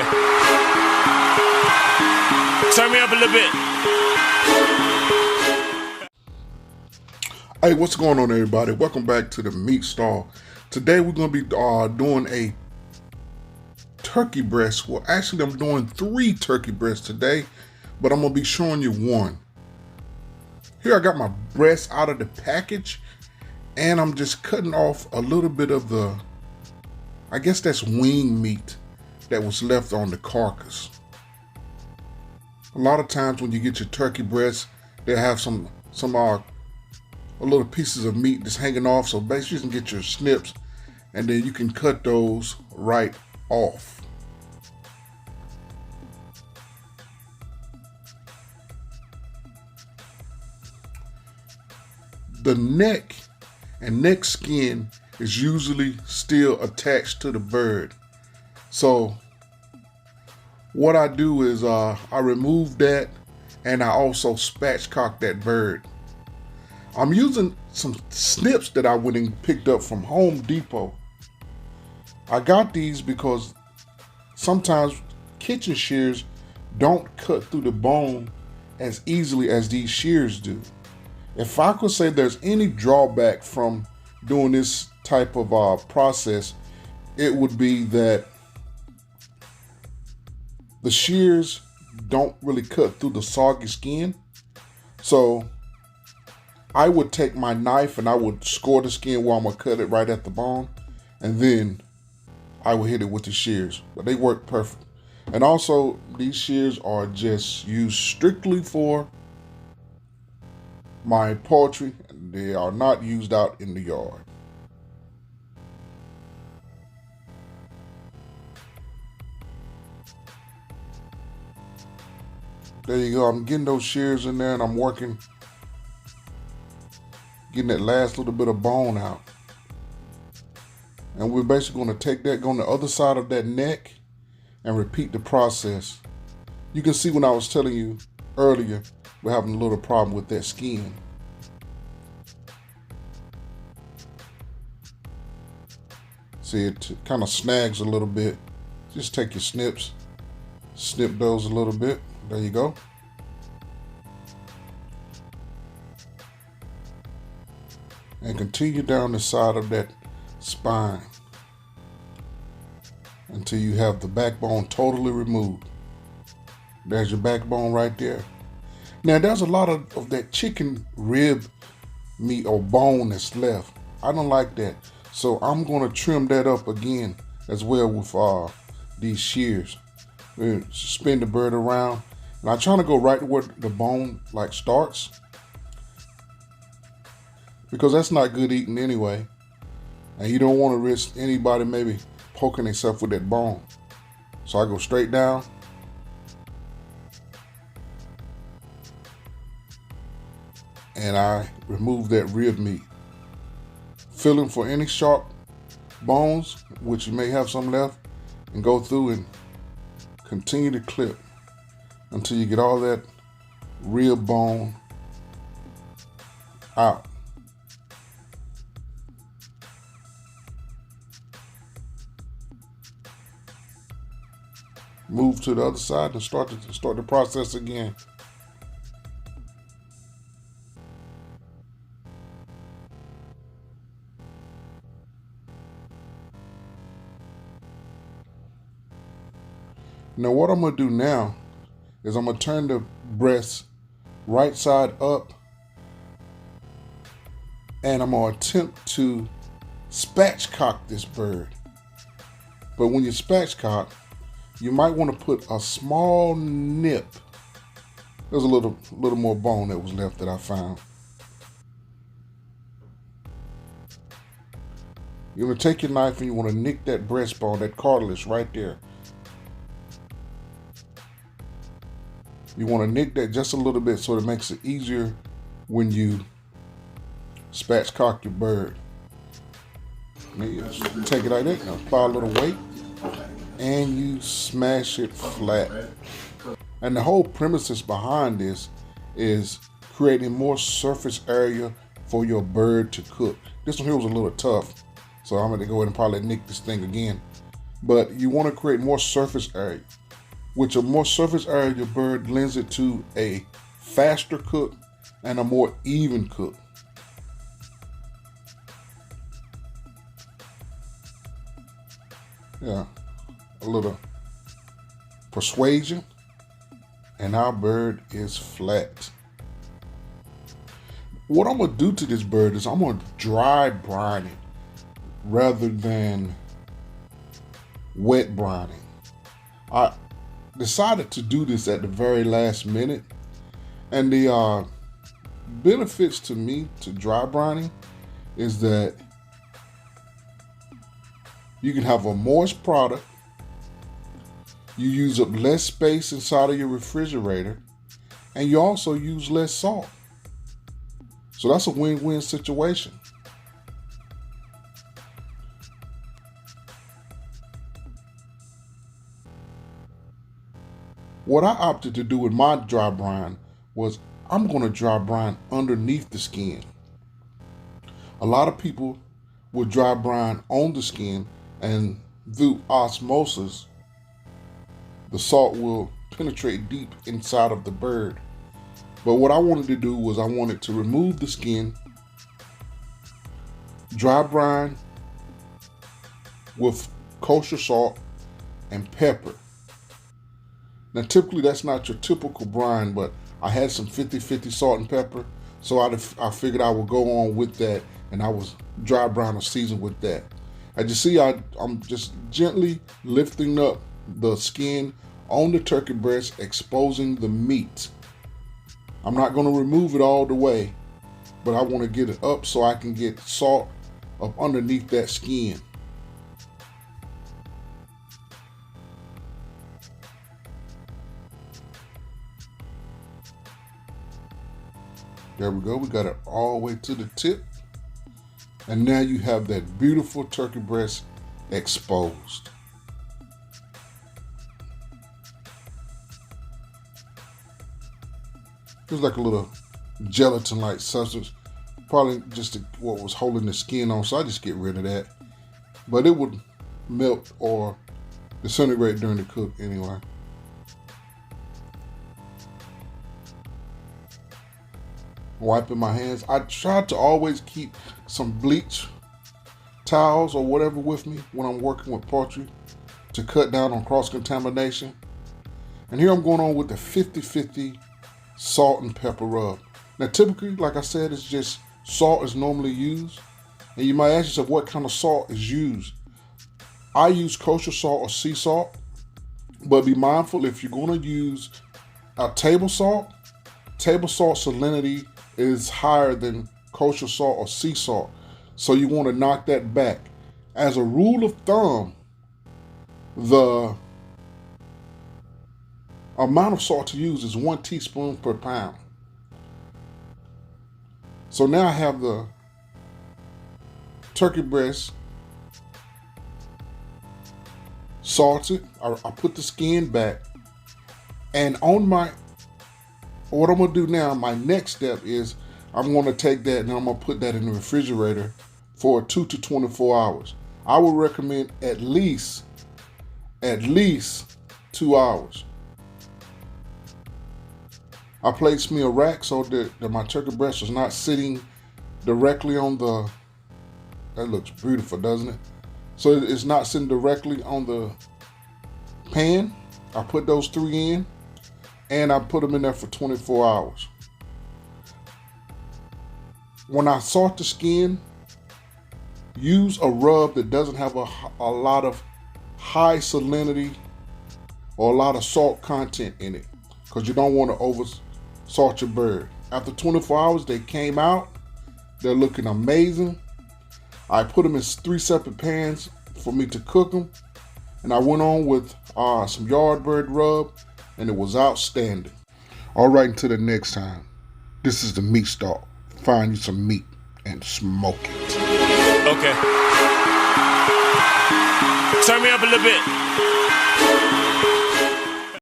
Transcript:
Yeah. Turn me up a little bit. Hey, what's going on, everybody? Welcome back to the meat stall. Today we're going to be doing a turkey breast. Well, actually, I'm doing 3 turkey breasts today, but I'm going to be showing you one. Here I got my breast out of the package, and I'm just cutting off a little bit of the, I guess that's wing meat that was left on the carcass. A lot of times when you get your turkey breast, they have some little pieces of meat that's hanging off, so basically you can get your snips and then you can cut those right off. The neck and neck skin is usually still attached to the bird, so what I do is I remove that, and I also spatchcock that bird. I'm using some snips that I went and picked up from Home Depot. I got these because sometimes kitchen shears don't cut through the bone as easily as these shears do. If I could say there's any drawback from doing this type of process, it would be that the shears don't really cut through the soggy skin. So I would take my knife and I would score the skin where I'm gonna cut it right at the bone, and then I would hit it with the shears. But they work perfect. And also, these shears are just used strictly for my poultry. They are not used out in the yard. There you go. I'm getting those shears in there and I'm working, getting that last little bit of bone out. And we're basically going to take that, go on the other side of that neck, and repeat the process. You can see when I was telling you earlier, we're having a little problem with that skin. See, it kind of snags a little bit. Just take your snips, snip those a little bit. There you go. And continue down the side of that spine until you have the backbone totally removed. There's your backbone right there. Now there's a lot of that chicken rib meat or bone that's left. I don't like that. So I'm going to trim that up again as well with these shears. Spin the bird around. And I'm trying to go right where the bone like starts, because that's not good eating anyway. And you don't want to risk anybody maybe poking themselves with that bone. So I go straight down. And I remove that rib meat. Feeling for any sharp bones, which you may have some left, and go through and continue to clip until you get all that rib bone out. Move to the other side and start the process again. Now what I'm going to do now is I'm going to turn the breast right side up, and I'm going to attempt to spatchcock this bird. But when you spatchcock, you might want to put a small nip. There's a little more bone that was left that I found. You're going to take your knife and you want to nick that breastbone, that cartilage right there. You want to nick that just a little bit so it makes it easier when you spatchcock your bird. Take it like that, now apply a little weight, and you smash it flat. And the whole premises behind this is creating more surface area for your bird to cook. This one here was a little tough, so I'm going to go ahead and probably nick this thing again. but you want to create more surface area. Which a more surface area of your bird lends it to a faster cook and a more even cook. Yeah, a little persuasion, and our bird is flat. What I'm gonna do to this bird is I'm gonna dry brine it rather than wet brining. I decided to do this at the very last minute, and the benefits to me to dry brining is that you can have a moist product, you use up less space inside of your refrigerator, and you also use less salt. So that's a win-win situation. What I opted to do with my dry brine was I'm going to dry brine underneath the skin. A lot of people will dry brine on the skin, and through osmosis, the salt will penetrate deep inside of the bird. But what I wanted to do was I wanted to remove the skin, dry brine with kosher salt and pepper. Now typically that's not your typical brine, but I had some 50-50 salt and pepper, so I figured I would go on with that, and I was dry brine or seasoned with that. As you see, I'm just gently lifting up the skin on the turkey breast, exposing the meat. I'm not going to remove it all the way, but I want to get it up so I can get salt up underneath that skin. There we go. We got it all the way to the tip. And now you have that beautiful turkey breast exposed. Feels like a little gelatin-like substance. Probably just what was holding the skin on, so I just get rid of that. But it would melt or disintegrate during the cook anyway. Wiping my hands. I try to always keep some bleach towels or whatever with me when I'm working with poultry to cut down on cross-contamination. And here I'm going on with the 50-50 salt and pepper rub. Now typically, like I said, it's just salt is normally used. And you might ask yourself what kind of salt is used. I use kosher salt or sea salt, but be mindful if you're going to use a table salt salinity is higher than kosher salt or sea salt. So you want to knock that back. As a rule of thumb, the amount of salt to use is 1 teaspoon per pound. So now I have the turkey breast salted. I put the skin back, and on what I'm gonna do now, my next step is I'm gonna take that and I'm gonna put that in the refrigerator for 2 to 24 hours. I would recommend at least 2 hours. I placed me a rack so that my turkey breast is not sitting directly on the, that looks beautiful, doesn't it? So it's not sitting directly on the pan. I put those 3 in, and I put them in there for 24 hours. When I salt the skin, use a rub that doesn't have a lot of high salinity or a lot of salt content in it, because you don't want to over salt your bird. After 24 hours, they came out. They're looking amazing. I put them in 3 separate pans for me to cook them, and I went on with some Yardbird rub, and it was outstanding. All right, until the next time. This is the Meat Stalk. Find you some meat and smoke it. Okay. Turn me up a little bit.